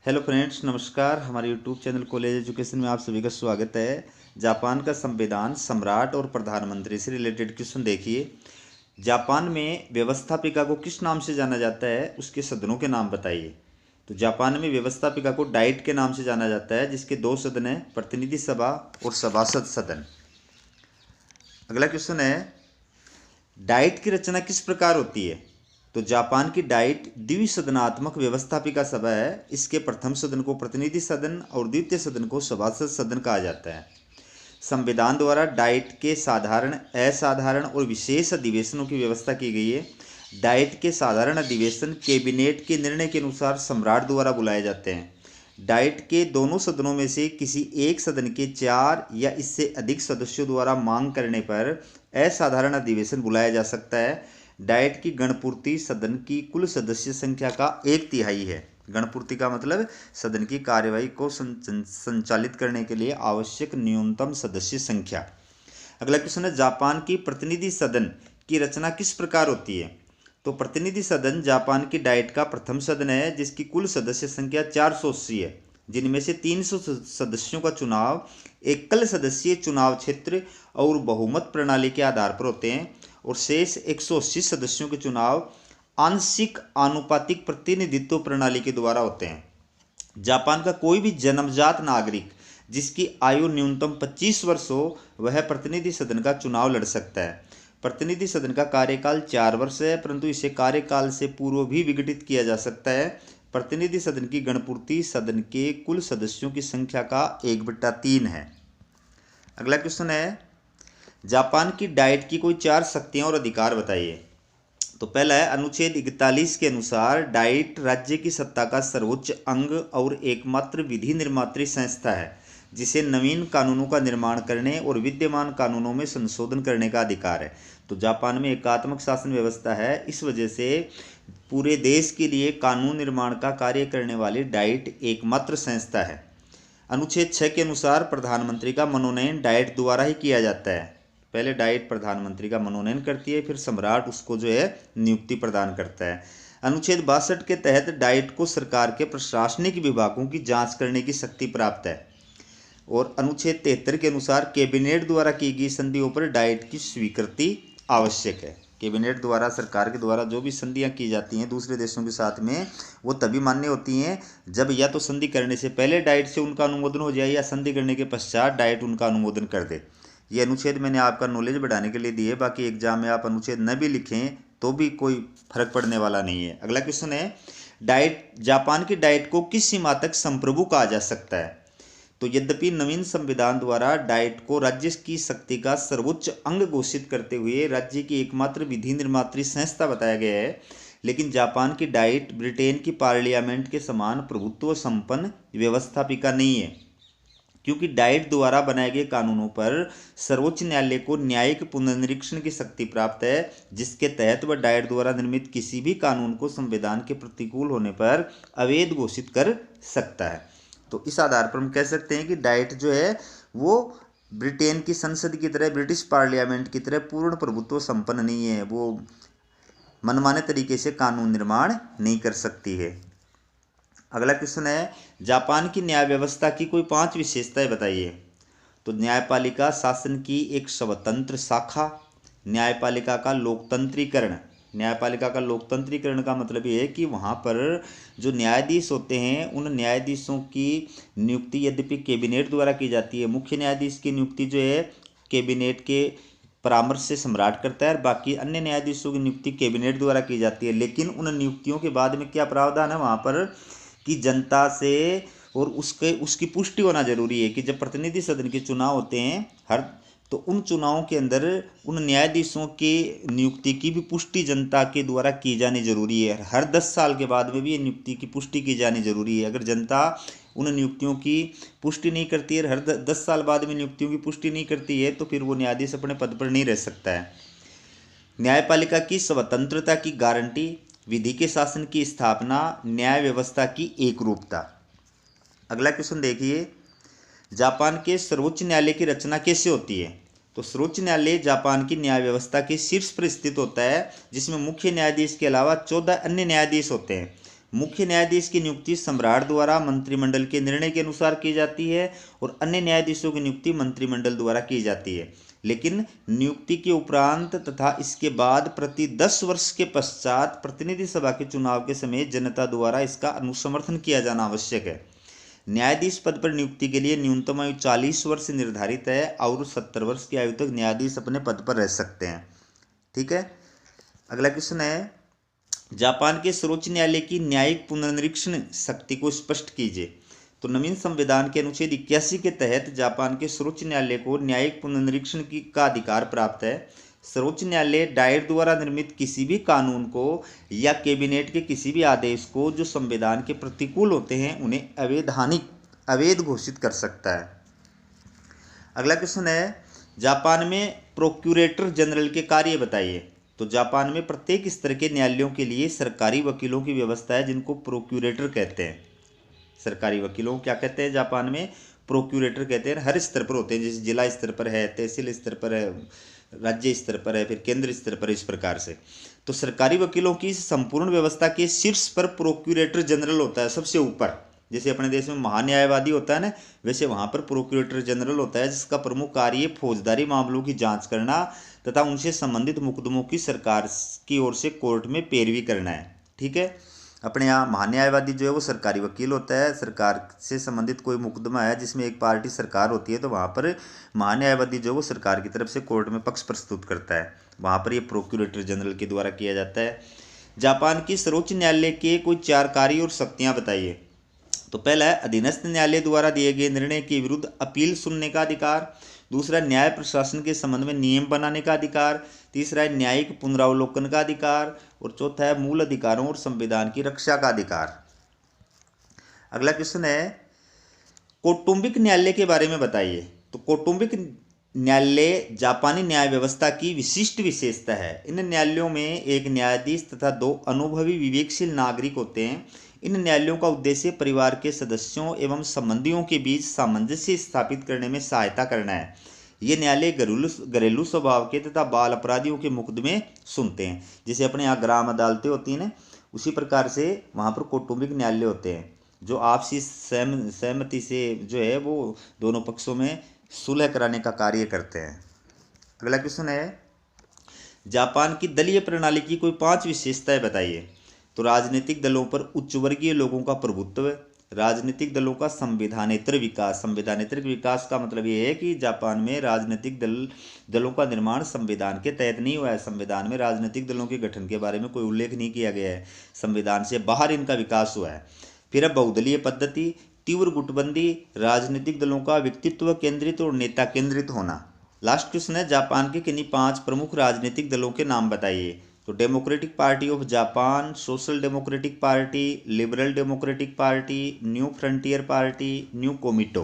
Hello friends, नमस्कार। हमारे YouTube channel college education में आप सभी का स्वागत है। जापान का संविधान, सम्राट और प्रधानमंत्री से रिलेटेड क्वेश्चन देखिए। जापान में व्यवस्थापिका को किस नाम से जाना जाता है, उसके सदनों के नाम बताइए। तो जापान में व्यवस्थापिका को डाइट के नाम से जाना जाता है, जिसके दो सदन हैं, प्रतिनिधि सभा और सभासद सदन। अगला क्वेश्चन है, डाइट की रचना किस प्रकार होती है। तो जापान की डाइट द्विसदनात्मक व्यवस्थापिका सभा है। इसके प्रथम सदन को प्रतिनिधि सदन और द्वितीय सदन को सभासद सदन कहा जाता है। संविधान द्वारा डाइट के साधारण, असाधारण और विशेष अधिवेशनों की व्यवस्था की गई है। डाइट के साधारण अधिवेशन कैबिनेट के निर्णय के अनुसार सम्राट द्वारा बुलाए जाते हैं। डाइट के दोनों सदनों में से किसी एक सदन के 4 या इससे अधिक सदस्यों द्वारा मांग करने पर असाधारण अधिवेशन बुलाया जा सकता है। डाइट की गणपूर्ति सदन की कुल सदस्य संख्या का 1/3 है। गणपूर्ति का मतलब सदन की कार्यवाही को संचालित करने के लिए आवश्यक न्यूनतम सदस्य संख्या। अगला क्वेश्चन है, जापान की प्रतिनिधि सदन की रचना किस प्रकार होती है। तो प्रतिनिधि सदन जापान की डाइट का प्रथम सदन है, जिसकी कुल सदस्य संख्या 480 है, जिनमें से 300 सदस्यों का चुनाव एकल सदस्यीय चुनाव क्षेत्र और बहुमत प्रणाली के आधार पर होते हैं, और शेष 180 सदस्यों के चुनाव आंशिक आनुपातिक प्रतिनिधित्व प्रणाली के द्वारा होते हैं। जापान का कोई भी जन्मजात नागरिक जिसकी आयु न्यूनतम 25 वर्ष हो, वह प्रतिनिधि सदन का चुनाव लड़ सकता है। प्रतिनिधि सदन का कार्यकाल 4 वर्ष है, परंतु इसे कार्यकाल से पूर्व भी विघटित किया जा सकता है। प्रतिनिधि सदन की गणपूर्ति सदन के कुल सदस्यों की संख्या का 1/3 है। अगला क्वेश्चन है, जापान की डाइट की कोई 4 शक्तियां और अधिकार बताइए। तो पहला है, अनुच्छेद 41 के अनुसार डाइट राज्य की सत्ता का सर्वोच्च अंग और एकमात्र विधि निर्मात्री संस्था है, जिसे नवीन कानूनों का निर्माण करने और विद्यमान कानूनों में संशोधन करने का अधिकार है। तो जापान में एकात्मक शासन व्यवस्था है, इस वजह से पूरे देश के लिए कानून निर्माण का कार्य करने वाली डाइट एकमात्र संस्था है। अनुच्छेद 6 के अनुसार प्रधानमंत्री का मनोनयन डाइट द्वारा ही किया जाता है। पहले डाइट प्रधानमंत्री का मनोनयन करती है, फिर सम्राट उसको जो है नियुक्ति प्रदान करता है। अनुच्छेद 62 के तहत डाइट को सरकार के प्रशासनिक विभागों की जांच करने की शक्ति प्राप्त है, और अनुच्छेद 73 के अनुसार कैबिनेट द्वारा की गई संधियों पर डाइट की स्वीकृति आवश्यक है। कैबिनेट द्वारा, सरकार के द्वारा जो भी संधियां की जाती हैं दूसरे देशों के साथ में, वो तभी मान्य होती हैं जब या तो संधि करने से पहले डाइट से उनका अनुमोदन हो जाए, या संधि करने के पश्चात डाइट उनका अनुमोदन कर दे। ये अनुच्छेद मैंने आपका नॉलेज बढ़ाने के लिए दिए, बाकी एग्जाम में आप अनुच्छेद न भी लिखें तो भी कोई फर्क पड़ने वाला नहीं है। अगला क्वेश्चन है, डाइट, जापान की डाइट को किस सीमा तक संप्रभु कहा जा सकता है। तो यद्यपि नवीन संविधान द्वारा डाइट को राज्य की शक्ति का सर्वोच्च अंग घोषित करते हुए राज्य की एकमात्र विधि निर्मात्री संस्था बताया गया है, लेकिन जापान की डाइट ब्रिटेन की पार्लियामेंट के समान प्रभुत्व संपन्न व्यवस्थापिका नहीं है, क्योंकि डाइट द्वारा बनाए गए कानूनों पर सर्वोच्च न्यायालय को न्यायिक पुनर्निरीक्षण की शक्ति प्राप्त है, जिसके तहत वह डाइट द्वारा निर्मित किसी भी कानून को संविधान के प्रतिकूल होने पर अवैध घोषित कर सकता है। तो इस आधार पर हम कह सकते हैं कि डाइट जो है वो ब्रिटेन की संसद की तरह, ब्रिटिश पार्लियामेंट की तरह पूर्ण प्रभुत्व संपन्न नहीं है, वो मनमाने तरीके से कानून निर्माण नहीं कर सकती है। अगला क्वेश्चन है, जापान की न्याय व्यवस्था की कोई 5 विशेषताएं बताइए। तो न्यायपालिका शासन की एक स्वतंत्र शाखा, न्यायपालिका का लोकतंत्रीकरण। न्यायपालिका का लोकतंत्रीकरण का मतलब ये है कि वहाँ पर जो न्यायाधीश होते हैं, उन न्यायाधीशों की नियुक्ति यद्यपि कैबिनेट द्वारा की जाती है। मुख्य न्यायाधीश की नियुक्ति जो है कैबिनेट के परामर्श से सम्राट करता है, और बाकी अन्य न्यायाधीशों की नियुक्ति कैबिनेट द्वारा की जाती है। लेकिन उन नियुक्तियों के बाद में क्या प्रावधान है वहाँ पर कि जनता से और उसकी पुष्टि होना जरूरी है, कि जब प्रतिनिधि सदन के चुनाव होते हैं तो उन चुनावों के अंदर उन न्यायाधीशों की नियुक्ति की भी पुष्टि जनता के द्वारा की जानी जरूरी है। हर 10 साल के बाद में भी ये नियुक्ति की पुष्टि की जानी जरूरी है। अगर जनता उन नियुक्तियों की पुष्टि नहीं करती है, हर 10 साल बाद में नियुक्तियों की पुष्टि नहीं करती है, तो फिर वो न्यायाधीश अपने पद पर नहीं रह सकता है। न्यायपालिका की स्वतंत्रता की गारंटी, विधि के शासन की स्थापना, न्याय व्यवस्था की एकरूपता। अगला क्वेश्चन देखिए, जापान के सर्वोच्च न्यायालय की रचना कैसे होती है। तो सर्वोच्च न्यायालय जापान की न्याय व्यवस्था के शीर्ष पर स्थित होता है, जिसमें मुख्य न्यायाधीश के अलावा 14 अन्य न्यायाधीश होते हैं। मुख्य न्यायाधीश की नियुक्ति सम्राट द्वारा मंत्रिमंडल के निर्णय के अनुसार की जाती है और अन्य न्यायाधीशों की नियुक्ति मंत्रिमंडल द्वारा की जाती है। लेकिन नियुक्ति के उपरांत तथा इसके बाद प्रति 10 वर्ष के पश्चात प्रतिनिधि सभा के चुनाव के समय जनता द्वारा इसका अनुसमर्थन किया जाना आवश्यक है। न्यायाधीश पद पर नियुक्ति के लिए न्यूनतम आयु 40 वर्ष निर्धारित है और 70 वर्ष की आयु तक न्यायाधीश अपने पद पर रह सकते हैं। ठीक है, अगला क्वेश्चन है, जापान के सर्वोच्च न्यायालय की न्यायिक पुनर्निरीक्षण शक्ति को स्पष्ट कीजिए। तो नवीन संविधान के अनुच्छेद 81 के तहत जापान के सर्वोच्च न्यायालय को न्यायिक पुनर्निरीक्षण का अधिकार प्राप्त है। सर्वोच्च न्यायालय डायर द्वारा निर्मित किसी भी कानून को या कैबिनेट के किसी भी आदेश को जो संविधान के प्रतिकूल होते हैं उन्हें अवैध घोषित कर सकता है। अगला क्वेश्चन है, जापान में प्रोक्यूरेटर जनरल के कार्य बताइए। तो जापान में प्रत्येक स्तर के न्यायालयों के लिए सरकारी वकीलों की व्यवस्था है जिनको प्रोक्यूरेटर कहते हैं। सरकारी वकीलों क्या कहते हैं जापान में? प्रोक्यूरेटर कहते हैं। हर स्तर पर होते हैं, जैसे जिला स्तर पर है, तहसील स्तर पर है, राज्य स्तर पर है, फिर केंद्र स्तर पर, इस प्रकार से। तो सरकारी वकीलों की संपूर्ण व्यवस्था के शीर्ष पर प्रोक्यूरेटर जनरल होता है, सबसे ऊपर। जैसे अपने देश में महान्यायवादी होता है ना, वैसे वहाँ पर प्रोक्यूरेटर जनरल होता है, जिसका प्रमुख कार्य फौजदारी मामलों की जांच करना तथा उनसे संबंधित मुकदमों की सरकार की ओर से कोर्ट में पैरवी करना है। ठीक है, अपने यहाँ महान्यायवादी जो है वो सरकारी वकील होता है। सरकार से संबंधित कोई मुकदमा है जिसमें एक पार्टी सरकार होती है, तो वहाँ पर महान्यायवादी जो है वो सरकार की तरफ से कोर्ट में पक्ष प्रस्तुत करता है। वहाँ पर ये प्रोक्यूरेटर जनरल के द्वारा किया जाता है। जापान की सर्वोच्च न्यायालय के कोई 4 कार्य और शक्तियाँ बताइए। तो पहला है अधीनस्थ न्यायालय द्वारा दिए गए निर्णय के विरुद्ध अपील सुनने का अधिकार। दूसरा, न्याय प्रशासन के संबंध में नियम बनाने का अधिकार। तीसरा है न्यायिक पुनरावलोकन का अधिकार। और चौथा है मूल अधिकारों और संविधान की रक्षा का अधिकार। अगला क्वेश्चन है, कौटुंबिक न्यायालय के बारे में बताइए। तो कौटुंबिक न्यायालय जापानी न्याय व्यवस्था की विशिष्ट विशेषता है। इन न्यायालयों में एक न्यायाधीश तथा 2 अनुभवी विवेकशील नागरिक होते हैं। इन न्यायालयों का उद्देश्य परिवार के सदस्यों एवं संबंधियों के बीच सामंजस्य स्थापित करने में सहायता करना है। ये न्यायालय घरेलू स्वभाव के तथा बाल अपराधियों के मुकदमे सुनते हैं। जैसे अपने यहाँ ग्राम अदालतें होती हैं ना, उसी प्रकार से वहाँ पर कौटुंबिक न्यायालय होते हैं जो आपसी सहमति से जो है वो दोनों पक्षों में सुलह कराने का कार्य करते हैं। अगला क्वेश्चन है, जापान की दलीय प्रणाली की कोई 5 विशेषताएं बताइए। तो राजनीतिक दलों पर उच्च वर्गीय लोगों का प्रभुत्व, राजनीतिक दलों का संविधानेतर विकास। संविधानेतर विकास का मतलब ये है कि जापान में राजनीतिक दलों का निर्माण संविधान के तहत नहीं हुआ है। संविधान में राजनीतिक दलों के गठन के बारे में कोई उल्लेख नहीं किया गया है, संविधान से बाहर इनका विकास हुआ है। फिर है बहुदलीय पद्धति, तीव्र गुटबंदी, राजनीतिक दलों का व्यक्तित्व केंद्रित और नेता केंद्रित होना। लास्ट क्वेश्चन है, जापान के किन्हीं 5 प्रमुख राजनीतिक दलों के नाम बताइए। तो democratic party of Japan, social democratic party, liberal democratic party, new frontier party, new Komeito.